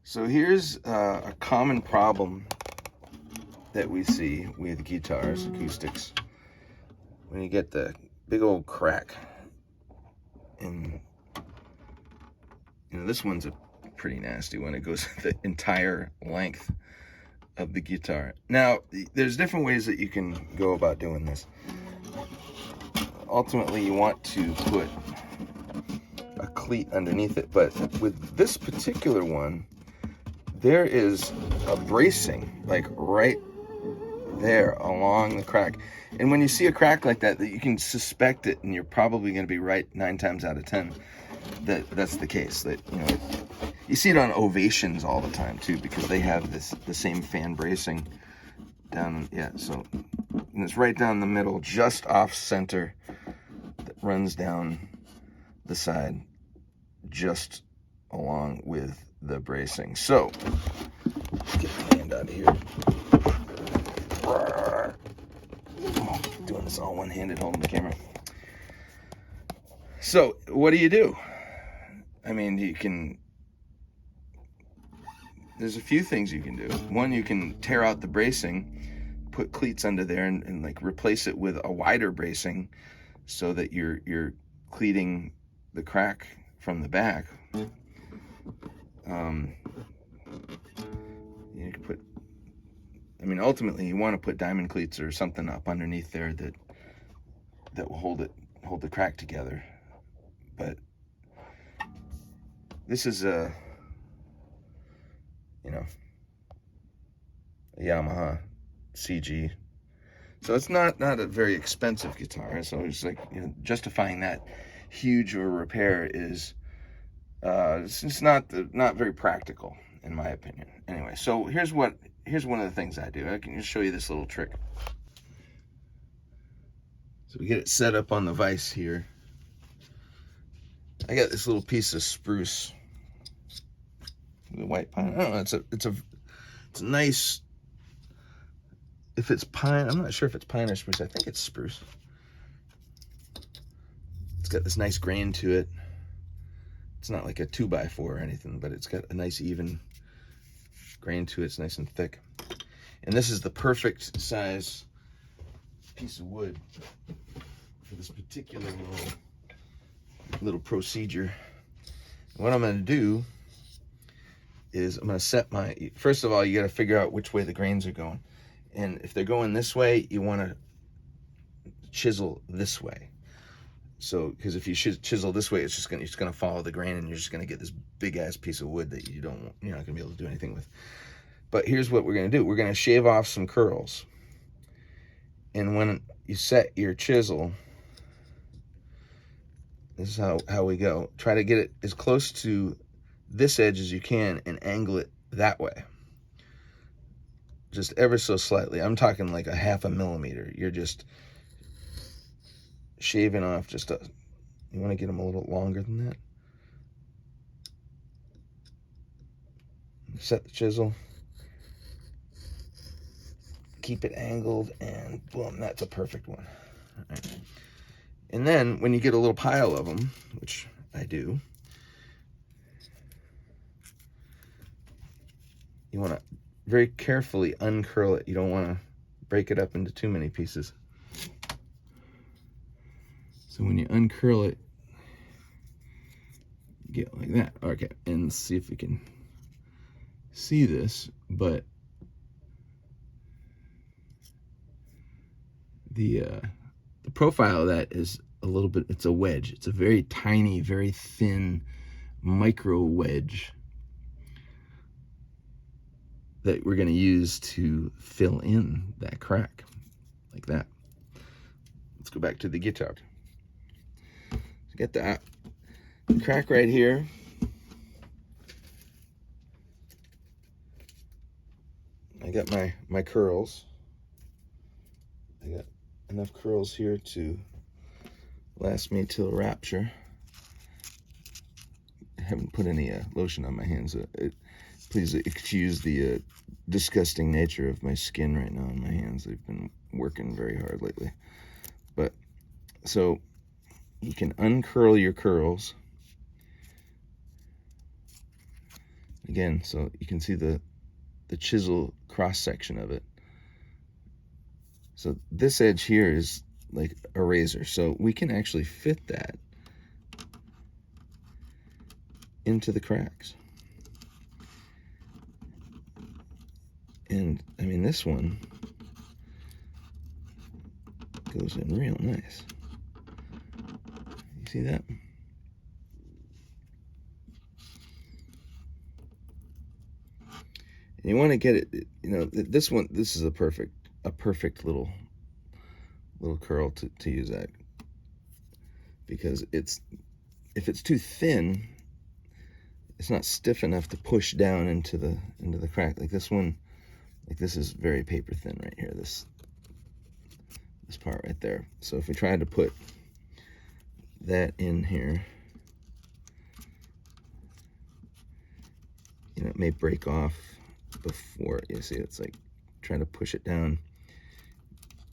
So here's a common problem that we see with guitars, acoustics, when you get the big old crack. And this one's a pretty nasty one. It goes the entire length of the guitar. Now, there's different ways that you can go about doing this. Ultimately, you want to put a cleat underneath it, but with this particular one, there is a bracing like right there along the crack. And when you see a crack like that, you can suspect it, and you're probably going to be right 9 times out of 10 that that's the case. That, you see it on Ovations all the time too, because they have the same fan bracing down. Yeah, so and it's right down the middle, just off center, that runs down the side, just along with the bracing. So let's get my hand out of here. Oh, doing this all one-handed, holding the camera. So what do? I mean, there's a few things you can do. One, you can tear out the bracing, put cleats under there, and like replace it with a wider bracing, so that you're cleating the crack from the back. You can put, ultimately you want to put diamond cleats or something up underneath there that will hold the crack together. But this is a Yamaha CG, so it's not a very expensive guitar. So it's like, justifying that huge of a repair is it's not very practical, in my opinion. Anyway, so here's one of the things I do. I can just show you this little trick. So we get it set up on the vise here. I got this little piece of spruce, the white pine. I don't know. It's a nice. If it's pine, I'm not sure if it's pine or spruce. I think it's spruce. It's got this nice grain to it. It's not like a 2x4 or anything, but it's got a nice even grain to it. It's nice and thick. And this is the perfect size piece of wood for this particular little procedure. And what I'm going to do is I'm going to set first of all, you got to figure out which way the grains are going. And if they're going this way, you want to chisel this way. So, because if you chisel this way, it's gonna follow the grain, and you're just gonna get this big ass piece of wood that you're not gonna be able to do anything with. But here's what we're gonna do: we're gonna shave off some curls, and when you set your chisel, this is how we go. Try to get it as close to this edge as you can, and angle it that way, just ever so slightly. I'm talking like a 0.5 millimeter. You're just shaving off you want to get them a little longer than that. Set the chisel, keep it angled, and boom, that's a perfect one. All right. And then when you get a little pile of them, which I do, you want to very carefully uncurl it. You don't want to break it up into too many pieces. So when you uncurl it, get like that. Okay, and let's see if we can see this, but the profile of that is a little bit, it's a wedge. It's a very tiny, very thin micro wedge that we're going to use to fill in that crack, like that. Let's go back to the guitar. Get that crack right here. I got my curls. I got enough curls here to last me till rapture. I haven't put any lotion on my hands. Please excuse the disgusting nature of my skin right now on my hands. They've been working very hard lately. But so you can uncurl your curls. again, so you can see the chisel cross section of it. So this edge here is like a razor, so we can actually fit that into the cracks. And I mean, this one goes in real nice. You see that? And you want to get it, you know, this is a perfect little curl to use that, because if it's too thin, it's not stiff enough to push down into the crack. Like this one, like this is very paper thin right here, this part right there. So if we tried to put that in here, you know, it may break off before, you see, it's like trying to push it down.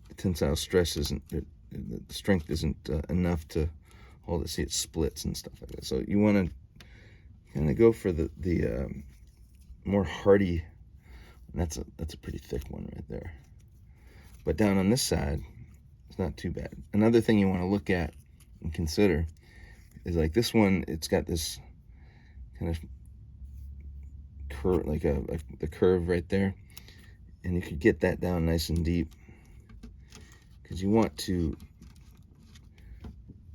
The tensile stress isn't, the strength isn't enough to hold it. See, it splits and stuff like that. So you want to kind of go for the more hardy. That's a pretty thick one right there. But down on this side, it's not too bad. Another thing you want to look at and consider is like this one. It's got this kind of curve, like the curve right there, and you could get that down nice and deep, because you want to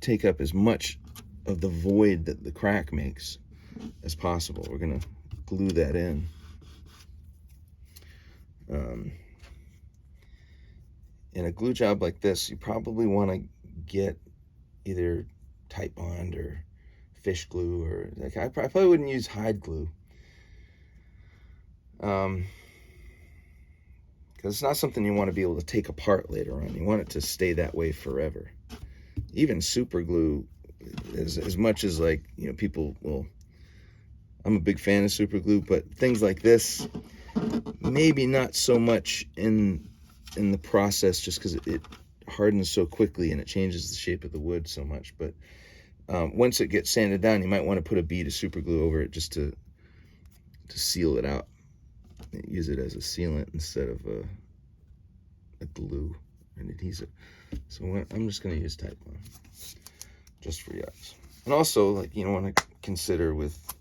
take up as much of the void that the crack makes as possible. We're gonna glue that in. In a glue job like this, you probably want to get either tight bond or fish glue, or like I probably wouldn't use hide glue, because it's not something you want to be able to take apart later on. You want it to stay that way forever. Even super glue, as much as, like, you know, people will, I'm a big fan of super glue, but things like this, maybe not so much in the process, just because it hardens so quickly and it changes the shape of the wood so much. But once it gets sanded down, you might want to put a bead of super glue over it just to seal it out. Use it as a sealant instead of a glue, an adhesive. So I'm just going to use Type 1 just for yucks. And also, like, you want to consider with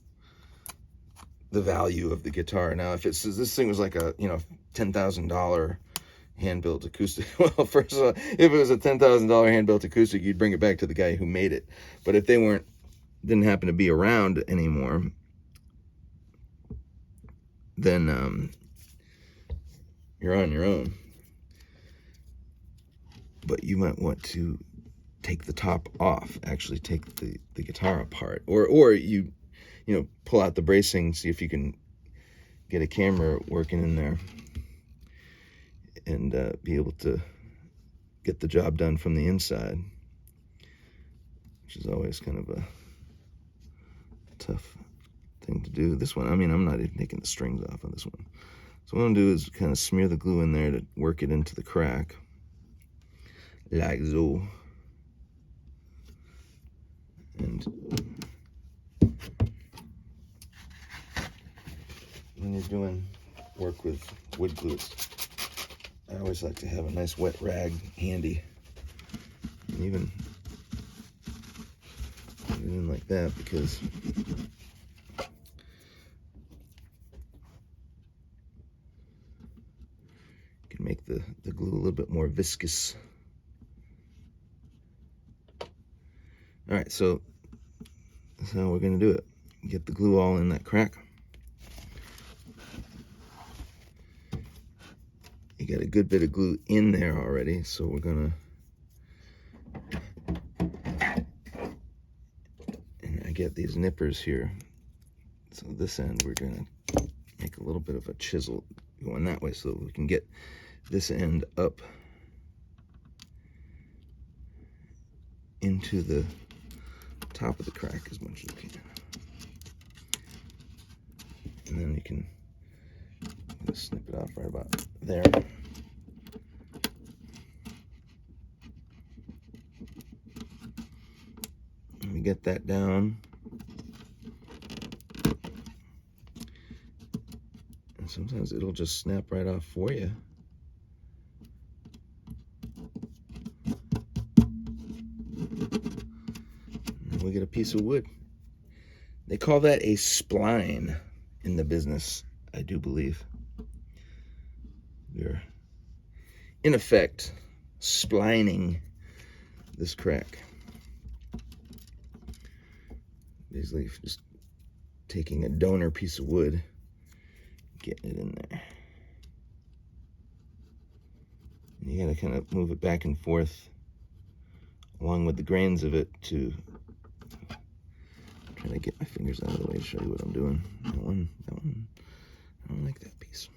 the value of the guitar. Now, if this thing was like a, you know, $10,000 hand-built acoustic, well, first of all, if it was a $10,000 hand-built acoustic, you'd bring it back to the guy who made it. But if they didn't happen to be around anymore, then you're on your own. But you might want to take the top off, actually take the guitar apart, or you know, pull out the bracing, see if you can get a camera working in there, and be able to get the job done from the inside, which is always kind of a tough thing to do. This one, I mean, I'm not even taking the strings off on this one. So what I'm gonna do is kind of smear the glue in there to work it into the crack, like so. And when you're doing work with wood glue, I always like to have a nice wet rag handy, and even put it in like that, because you can make the glue a little bit more viscous. All right, so that's how we're gonna do it. Get the glue all in that crack. You got a good bit of glue in there already, so we're gonna, and I get these nippers here. So this end, we're gonna make a little bit of a chisel going that way, so that we can get this end up into the top of the crack as much as we can. And then you can just snip it off right about there. And we get that down. Sometimes it'll just snap right off for you. And we get a piece of wood. They call that a spline in the business, I do believe. We're, in effect, splining this crack. Basically, just taking a donor piece of wood, getting it in there. And you gotta kind of move it back and forth along with the grains of it to try to get my fingers out of the way to show you what I'm doing. That one, I don't like that piece.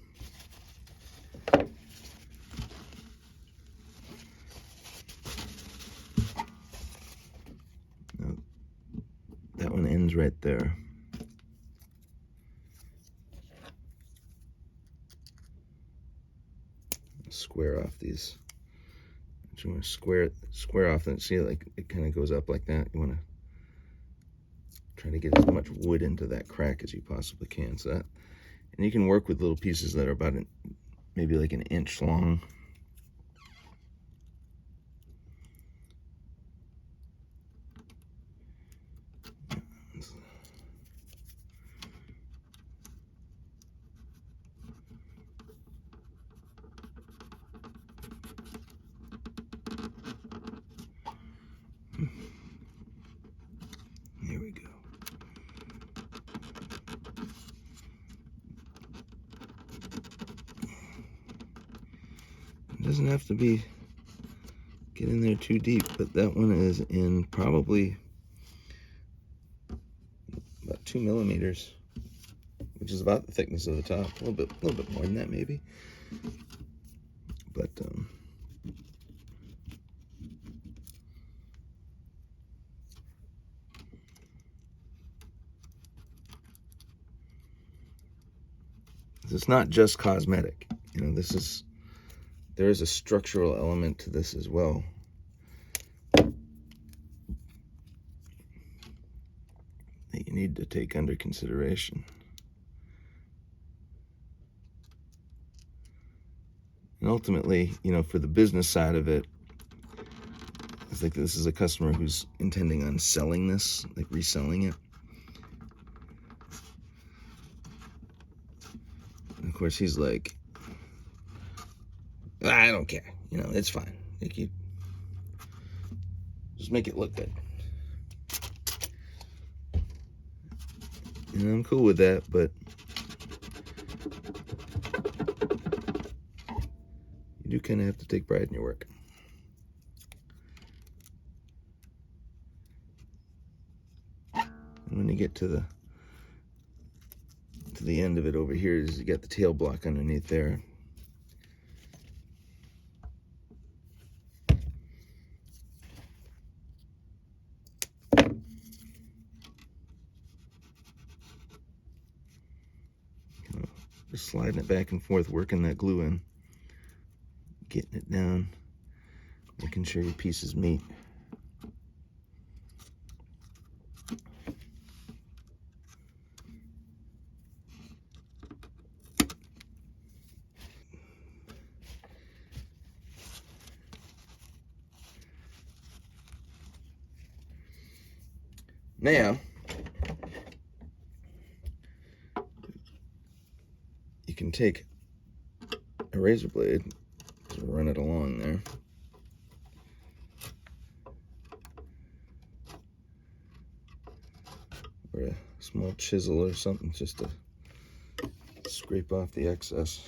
Now, that one ends right there. Square off these. You want to square off and see, like it kind of goes up like that. You want to try to get as much wood into that crack as you possibly can. So that, and you can work with little pieces that are about maybe like an inch long. Here we go. It doesn't have to get in there too deep, but that one is in probably about 2 millimeters, which is about the thickness of the top. A little bit more than that maybe. But it's not just cosmetic. You know, there is a structural element to this as well. That you need to take under consideration. And ultimately, you know, for the business side of it, it's like this is a customer who's intending on selling this, like reselling it. And of course, he's like, I don't care. You know, it's fine. Like you just make it look good. And I'm cool with that, but you do kind of have to take pride in your work. And when you get to the end of it over here, is you got the tail block underneath there. Just sliding it back and forth, working that glue in, getting it down, making sure your pieces meet. Now, you can take a razor blade, just run it along there. Or a small chisel or something just to scrape off the excess.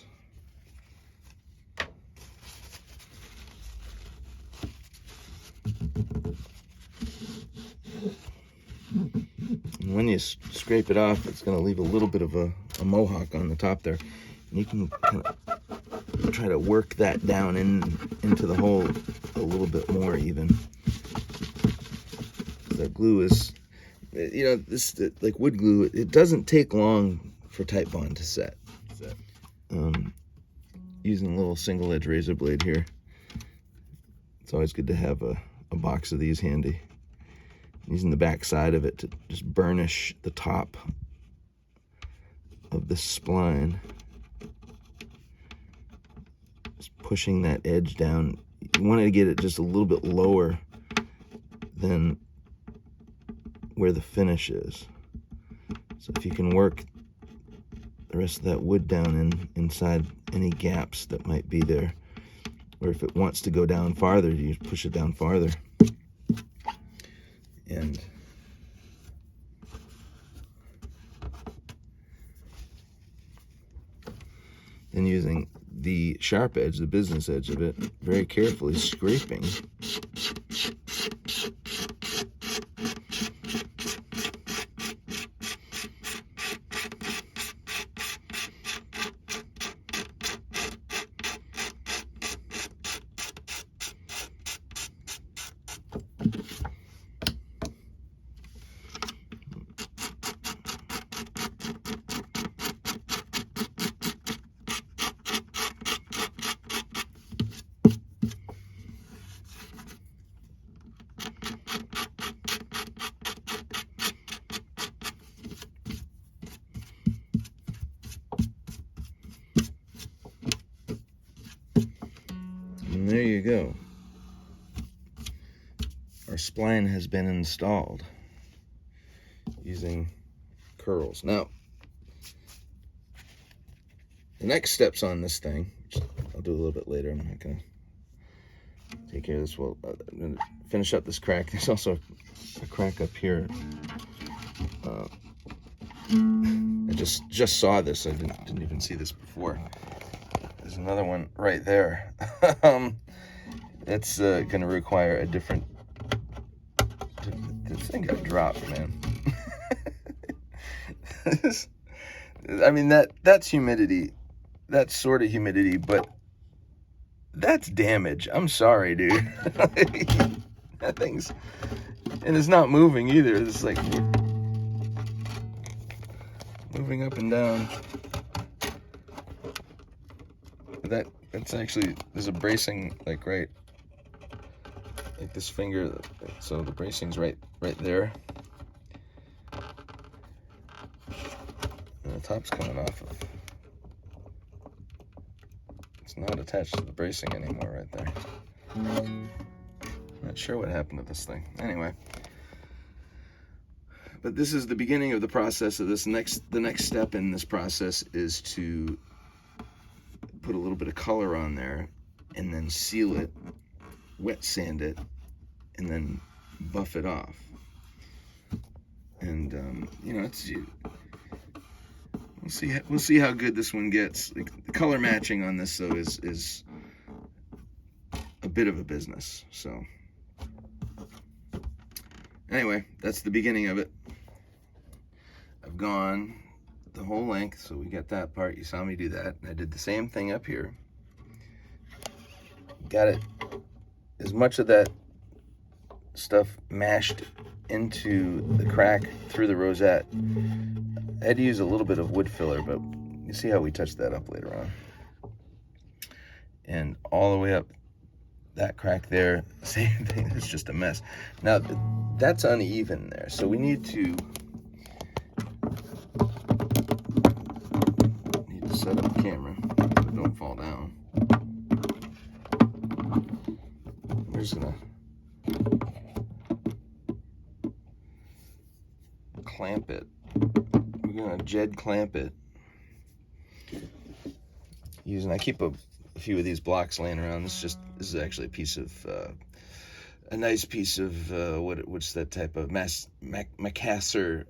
And when you scrape it off, it's going to leave a little bit of a mohawk on the top there. And you can kind of try to work that down into the hole a little bit more even. That glue is, you know, this like wood glue, it doesn't take long for Titebond to set. Using a little single edge razor blade here, it's always good to have a box of these handy. Using the back side of it to just burnish the top of the spline. pushing that edge down. You want to get it just a little bit lower than where the finish is. So if you can work the rest of that wood down inside any gaps that might be there, or if it wants to go down farther, you push it down farther. And then using the sharp edge, the business edge of it, very carefully scraping. And there you go. Our spline has been installed using curls. Now, the next steps on this thing, which I'll do a little bit later. I'm not going to take care of this. Well, I'm going to finish up this crack. There's also a crack up here. I just saw this. I didn't even see this before. There's another one right there. That's going to require a different... This thing got dropped, man. I mean, that's humidity. That's sort of humidity, but that's damage. I'm sorry, dude. That thing's... And it's not moving either. It's like moving up and down. That's actually, there's a bracing like right, like this finger. So the bracing's right there. And the top's coming off of. It's not attached to the bracing anymore right there. Not sure what happened to this thing. Anyway. But this is the beginning of the process of this. The next step in this process is to put a little bit of color on there and then seal it, wet sand it, and then buff it off. And you know, we'll see how good this one gets. Like, the color matching on this though is a bit of a business. So anyway, that's the beginning of it. I've gone the whole length, so we got that part. You saw me do that. And I did the same thing up here. Got it, as much of that stuff mashed into the crack through the rosette. I had to use a little bit of wood filler, but you see how we touched that up later on. And all the way up that crack there, same thing. It's just a mess. Now, that's uneven there, so we need to set up the camera so it don't fall down. We're just gonna clamp it. We're gonna Jed clamp it using, I keep a few of these blocks laying around. This is actually a piece of a nice piece of what's that type of Macassar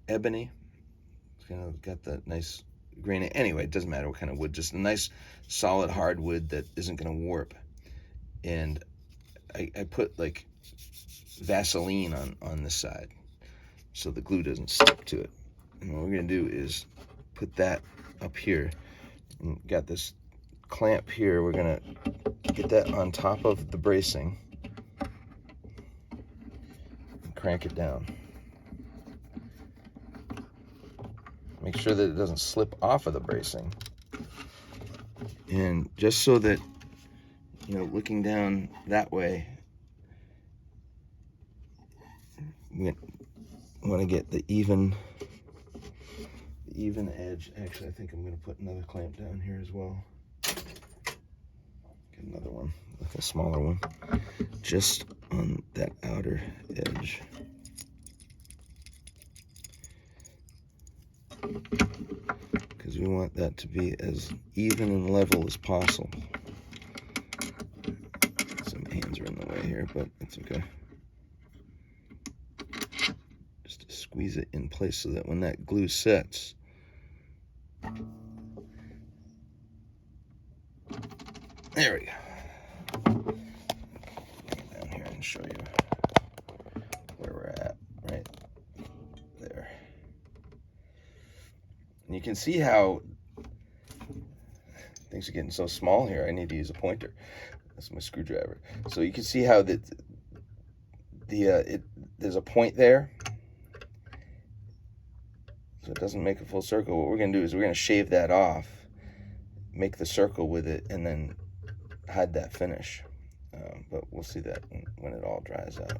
ebony. It's kind of got that nice grain. Anyway, it doesn't matter what kind of wood, just a nice solid hard wood that isn't going to warp. And I put like Vaseline on this side so the glue doesn't stick to it. And what we're going to do is put that up here. And got this clamp here. We're going to get that on top of the bracing and crank it down. Make sure that it doesn't slip off of the bracing. And just so that, you know, looking down that way, we want to get the even edge. Actually, I think I'm going to put another clamp down here as well. Another one, like a smaller one, just on that outer edge. Because we want that to be as even and level as possible. Some hands are in the way here, but it's okay. Just to squeeze it in place so that when that glue sets, there we go. Get down here and show you where we're at, right there. And you can see how things are getting so small here. I need to use a pointer. That's my screwdriver. So you can see how there's a point there. So it doesn't make a full circle. What we're going to do is we're going to shave that off, make the circle with it, and then hide that finish. But we'll see that when it all dries out.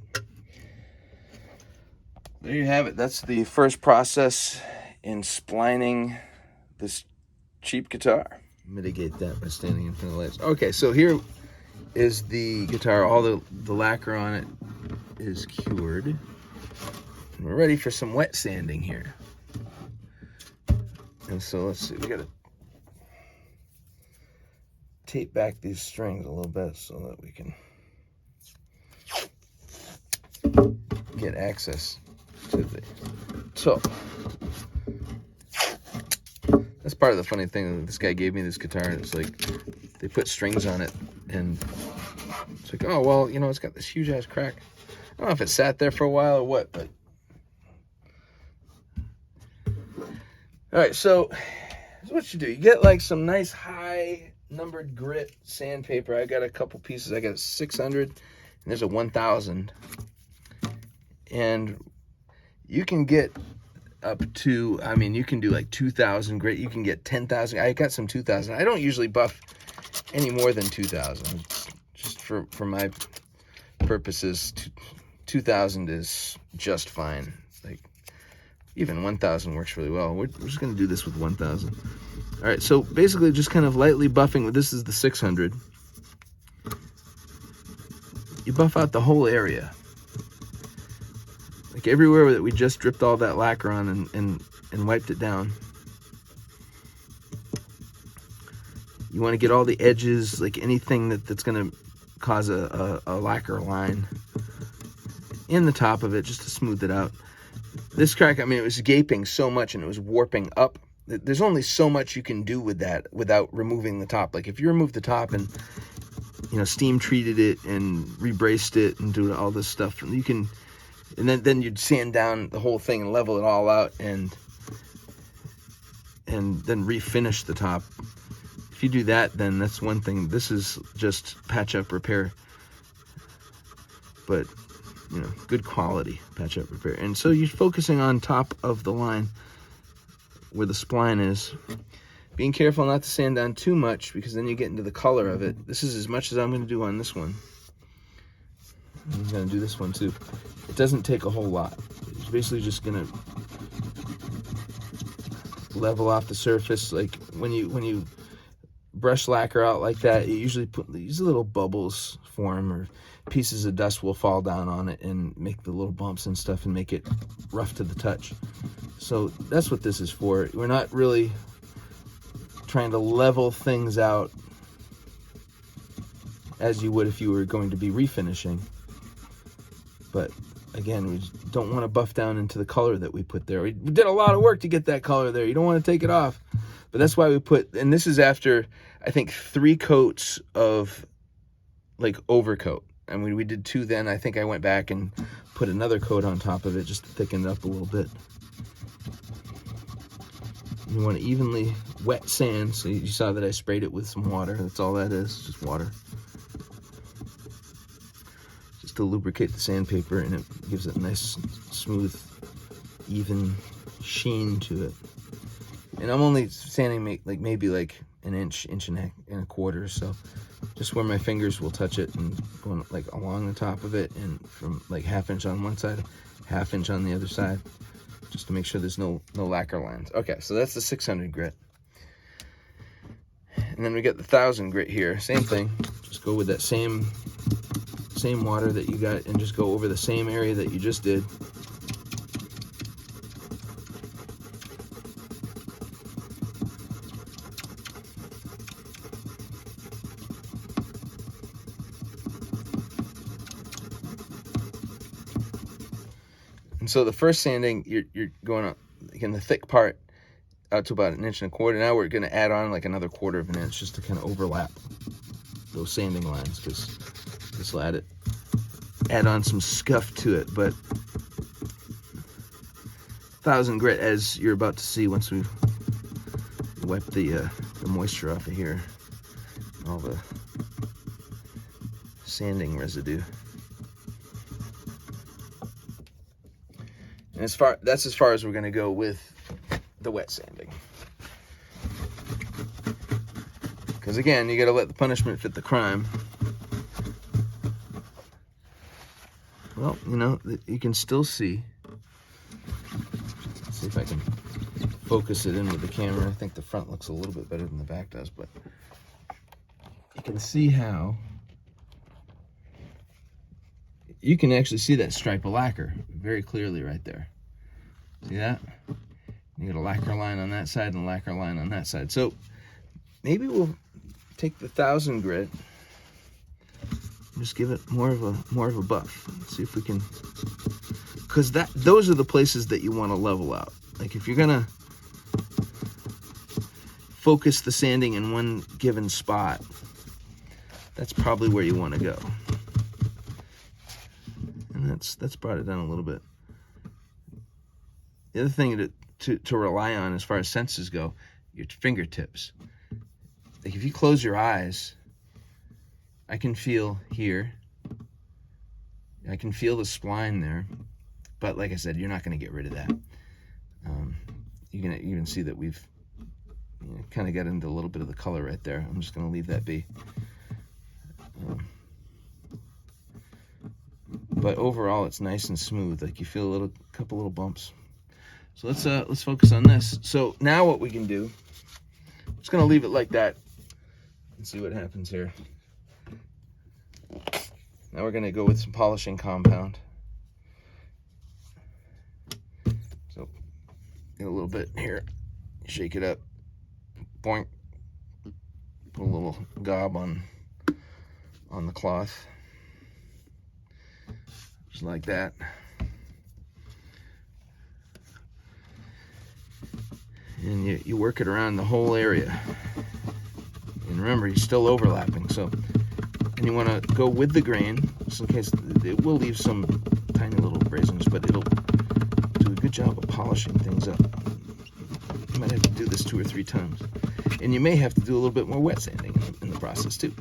There you have it. That's the first process in splining this cheap guitar. Mitigate that by standing in front of the lights. Okay, so here is the guitar. All the lacquer on it is cured. And we're ready for some wet sanding here. And so let's see, we gotta tape back these strings a little bit so that we can get access to the toe. That's part of the funny thing. This guy gave me this guitar, and it's like they put strings on it, and it's like, oh well, you know, it's got this huge ass crack. I don't know if it sat there for a while or what, but all right. So here's what you do: you get like some nice high numbered grit sandpaper. I got a couple pieces. I got a 600, and there's a 1000, and you can get up to, I mean, you can do like 2000 grit. You can get 10,000. I got some 2000. I don't usually buff any more than 2000. Just for my purposes, 2000 is just fine. Like even 1000 works really well. We're just gonna do this with 1000. All right, so basically just kind of lightly buffing. This is the 600. You buff out the whole area. Like everywhere that we just dripped all that lacquer on and wiped it down. You want to get all the edges, like anything that's going to cause a lacquer line in the top of it, just to smooth it out. This crack, I mean, it was gaping so much and it was warping up. There's only so much you can do with that without removing the top. Like if you remove the top and, you know, steam treated it and rebraced it and do all this stuff, you can. And then you'd sand down the whole thing and level it all out and then refinish the top. If you do that, then that's one thing. This is just patch up repair, but you know, good quality patch up repair. And so you're focusing on top of the line where the spline is, being careful not to sand down too much because then you get into the color of it. This is as much as I'm going to do on this one. I'm going to do this one too. It doesn't take a whole lot. It's basically just going to level off the surface. Like when you brush lacquer out like that, you usually put these little bubbles form, or pieces of dust will fall down on it and make the little bumps and stuff and make it rough to the touch. So that's what this is for. We're not really trying to level things out as you would if you were going to be refinishing. But again, we don't want to buff down into the color that we put there. We did a lot of work to get that color there. You don't want to take it off. But that's why we put, and this is after, I think, 3 coats of like overcoat. I mean, we did 2 then. I think I went back and put another coat on top of it just to thicken it up a little bit. You want to evenly wet sand. So you saw that I sprayed it with some water. That's all that is, just water. To lubricate the sandpaper, and it gives it a nice, smooth, even sheen to it. And I'm only sanding maybe like an inch and a quarter, so just where my fingers will touch it and going like along the top of it, and from like 1/2 inch on one side, 1/2 inch on the other side, just to make sure there's no lacquer lines. Okay, so that's the 600 grit. And then we get the 1000 grit here, same thing, Just go with that same water that you got and just go over the same area that you just did. And so the first sanding, you're going up in the thick part out to about 1.25 inches. Now we're going to add on like another 1/4 inch just to kind of overlap those sanding lines, because this will add on some scuff to it. But 1000 grit, as you're about to see once we wipe the moisture off of here, all the sanding residue. And that's as far as we're going to go with the wet sanding. Because again, you got to let the punishment fit the crime. Well, you know, you can still see. Let's see if I can focus it in with the camera. I think the front looks a little bit better than the back does, but you can see how you can actually see that stripe of lacquer very clearly right there. See that? You got a lacquer line on that side and a lacquer line on that side. So maybe we'll take the 1000 grit and just give it more of a buff. Let's see if we can, because those are the places that you want to level out. Like if you're gonna focus the sanding in one given spot, that's probably where you want to go. And that's brought it down a little bit. The other thing to rely on as far as senses go, your fingertips. Like if you close your eyes, I can feel here. I can feel the spline there. But like I said, you're not going to get rid of that. You can see that we've kind of got into a little bit of the color right there. I'm just going to leave that be. But overall, it's nice and smooth. Like you feel a couple little bumps. So let's focus on this. So now what we can do, I'm just gonna leave it like that and see what happens here. Now we're gonna go with some polishing compound. So get a little bit here, shake it up, boink, put a little gob on the cloth, just like that. And you work it around the whole area. And remember, you're still overlapping. So, and you want to go with the grain, just in case it will leave some tiny little abrasions, but it'll do a good job of polishing things up. You might have to do this 2 or 3 times. And you may have to do a little bit more wet sanding in the process too.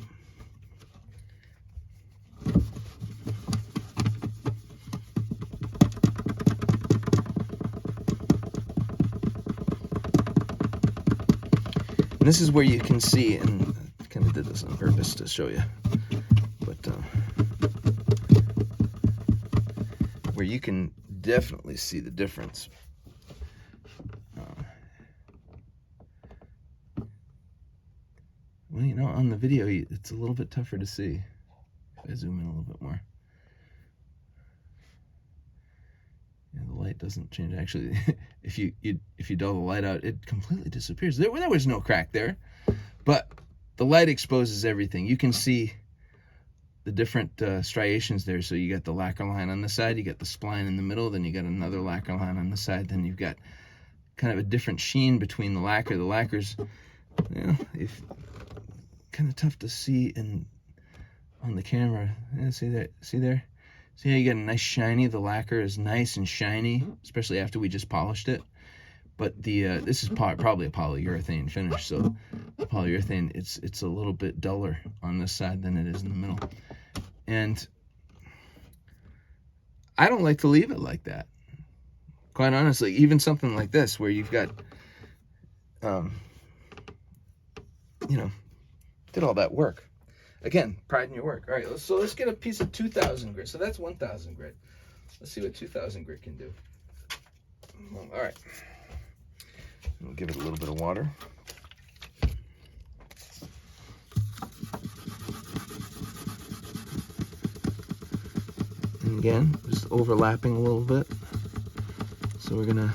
And this is where you can see, and I kind of did this on purpose to show you, but where you can definitely see the difference. Well, you know, on the video, it's a little bit tougher to see. If I zoom in a little bit more. Yeah, the light doesn't change. Actually, if you dull the light out, it completely disappears. There was no crack there, but the light exposes everything. You can see the different striations there. So you got the lacquer line on the side, you got the spline in the middle, then you got another lacquer line on the side, then you've got kind of a different sheen between the lacquer. The lacquer's, you know, kind of tough to see on the camera. Yeah, see there? See how you get a nice shiny, the lacquer is nice and shiny, especially after we just polished it. But this is probably a polyurethane finish, so the polyurethane, it's a little bit duller on this side than it is in the middle. And I don't like to leave it like that. Quite honestly, even something like this where you've got, you know, did all that work. Again, pride in your work. All right, so let's get a piece of 2000 grit. So that's 1000 grit. Let's see what 2000 grit can do. Well, all right. We'll give it a little bit of water. Again, just overlapping a little bit. So we're gonna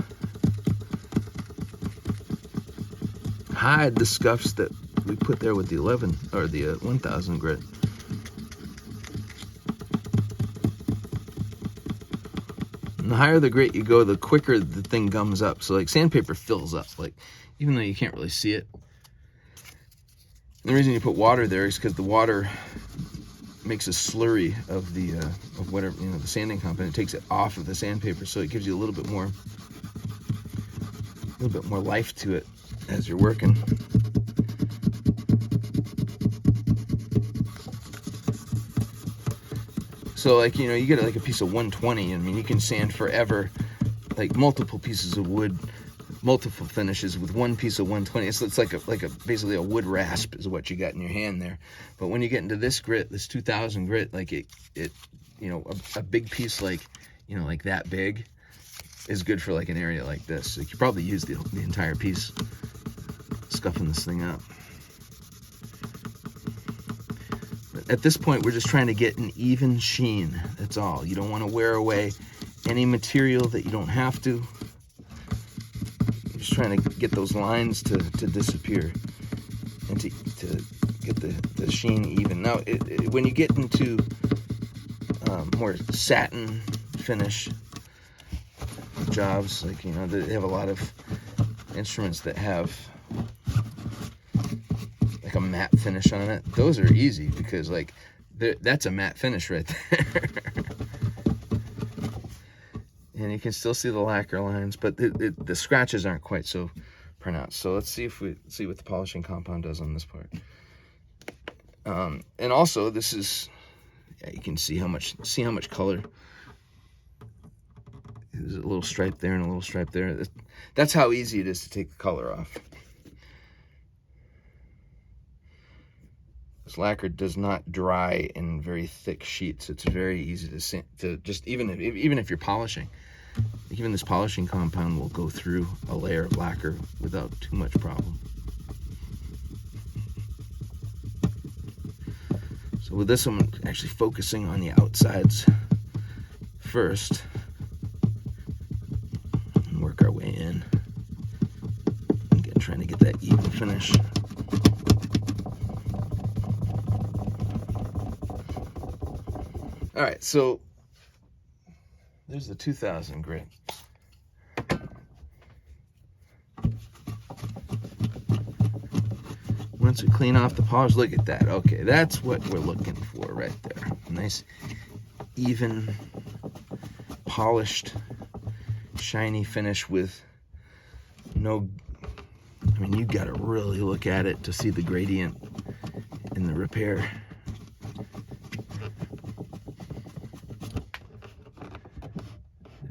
hide the scuffs that we put there with the 11 or the 1000 grit. And the higher the grit you go, the quicker the thing gums up. So like sandpaper fills up, like even though you can't really see it. And the reason you put water there is because the water makes a slurry of the of whatever, you know, the sanding compound. It takes it off of the sandpaper, so it gives you a little bit more life to it as you're working. So like, you know, you get like a piece of 120, I mean, you can sand forever, like multiple pieces of wood, multiple finishes with one piece of 120. It's like basically a wood rasp is what you got in your hand there. But when you get into this grit, this 2000 grit, like it you know, a big piece like, you know, like that big is good for like an area like this. So you could probably use the entire piece, scuffing this thing up. But at this point, we're just trying to get an even sheen. That's all. You don't want to wear away any material that you don't have to. You're just trying to get those lines to disappear and to get the sheen even. Now, when you get into more satin finish jobs, like, you know, they have a lot of instruments that have like a matte finish on it. Those are easy because like that's a matte finish right there. And you can still see the lacquer lines, but the scratches aren't quite so pronounced. So let's see what the polishing compound does on this part. And also this is, yeah, you can see how much color. There's a little stripe there and a little stripe there. That's how easy it is to take the color off. This lacquer does not dry in very thick sheets. It's very easy to just, even if you're polishing, even this polishing compound will go through a layer of lacquer without too much problem. So with this, I'm actually focusing on the outsides first. Work our way in. Again, trying to get that even finish. All right, so there's the 2000 grit. Once we clean off the polish, look at that. Okay, that's what we're looking for right there. Nice, even, polished, shiny finish with no, I mean, you got to really look at it to see the gradient in the repair.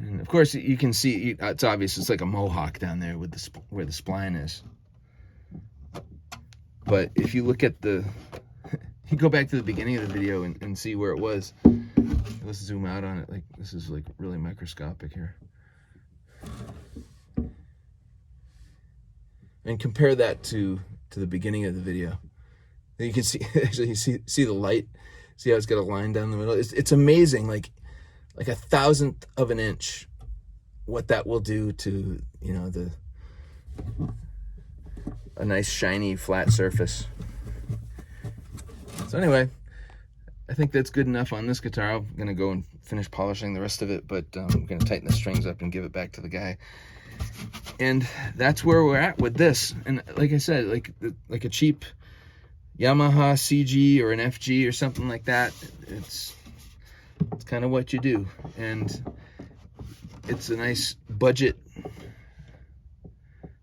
And of course you can see, it's obvious, it's like a mohawk down there with where the spline is. But if you look at you go back to the beginning of the video and see where it was. Let's zoom out on it. Like, this is like really microscopic here. And compare that to the beginning of the video. You can see, actually, you see the light. See how it's got a line down the middle. It's amazing, like a 1,000th of an inch, what that will do to, you know, a nice shiny flat surface. So anyway, I think that's good enough on this guitar. I'm gonna go and finish polishing the rest of it, but I'm gonna tighten the strings up and give it back to the guy. And that's where we're at with this. And like I said, like a cheap Yamaha CG or an FG or something like that, it's kind of what you do. And it's a nice budget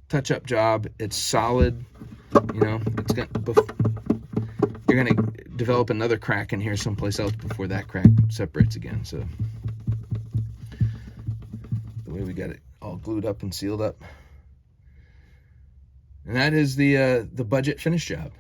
touch-up job. It's solid, you know. You're gonna develop another crack in here someplace else before that crack separates again. So the way we got it all glued up and sealed up, and that is the budget finish job.